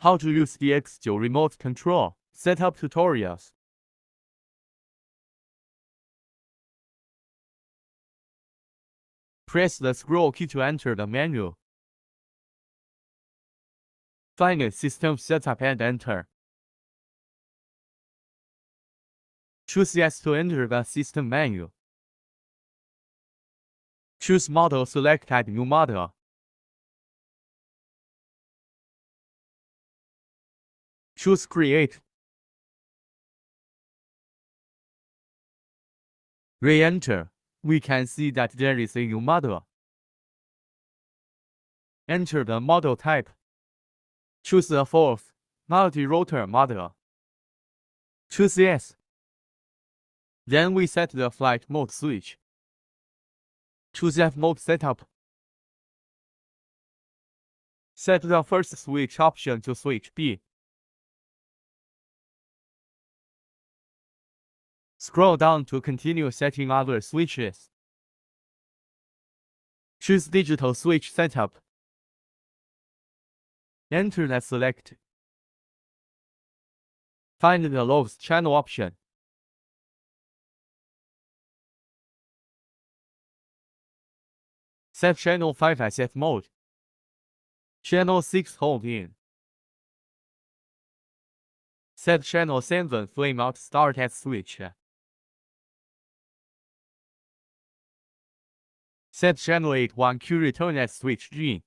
How to use DX9 Remote Control Setup Tutorials. Press the scroll key to enter the menu. Find the System Setup and enter. Choose Yes to enter the system menu. Choose Model, select Add New Model. Choose Create. Re-enter. We can see that there is a new model. Enter the model type. Choose the fourth multi-rotor model. Choose Yes. Then we set the flight mode switch. Choose F mode setup. Set the first switch option to switch B. Scroll down to continue setting other switches. Choose Digital Switch Setup. Enter and select. Find the lowest channel option. Set Channel 5 as F mode. Channel 6 hold in. Set Channel 7 flame out start as switch. Set Channel 8 1Q return as switch G.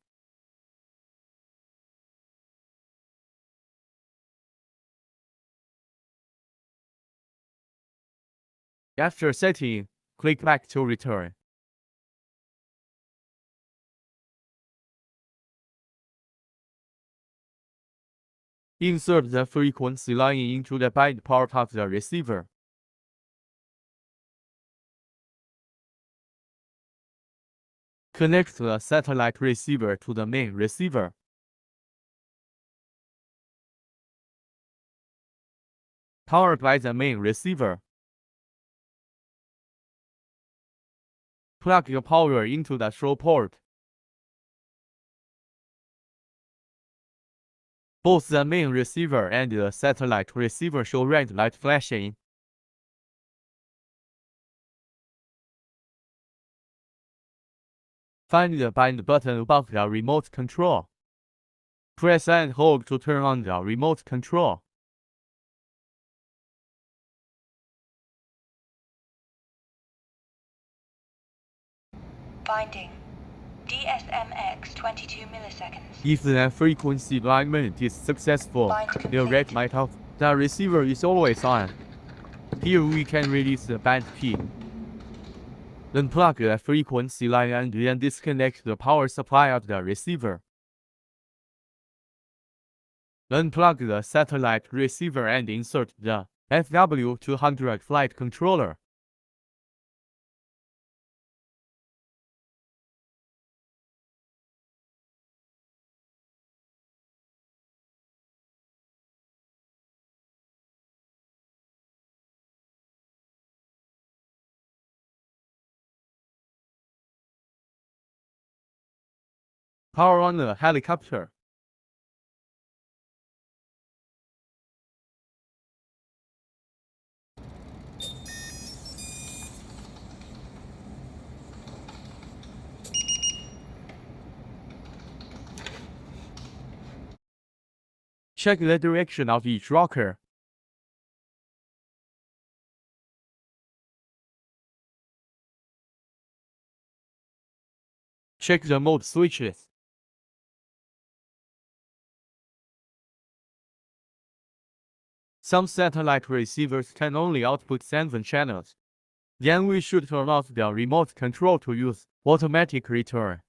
After setting, click back to return. Insert the frequency line into the band part of the receiver. Connect the satellite receiver to the main receiver. Powered by the main receiver. Plug your power into the throw port. Both the main receiver and the satellite receiver show red light flashing. Find the band button above the remote control. Press and hold to turn on the remote control. Binding DSMX 22 milliseconds. If the frequency alignment is successful, the red light off. The receiver is always on. Here we can release the band key. Unplug the frequency line and then disconnect the power supply of the receiver. Unplug the satellite receiver and insert the FW200 flight controller. Power on the helicopter. Check the direction of each rocker. Check the mode switches. Some satellite receivers can only output 7 channels. Then we should turn off the remote control to use automatic return.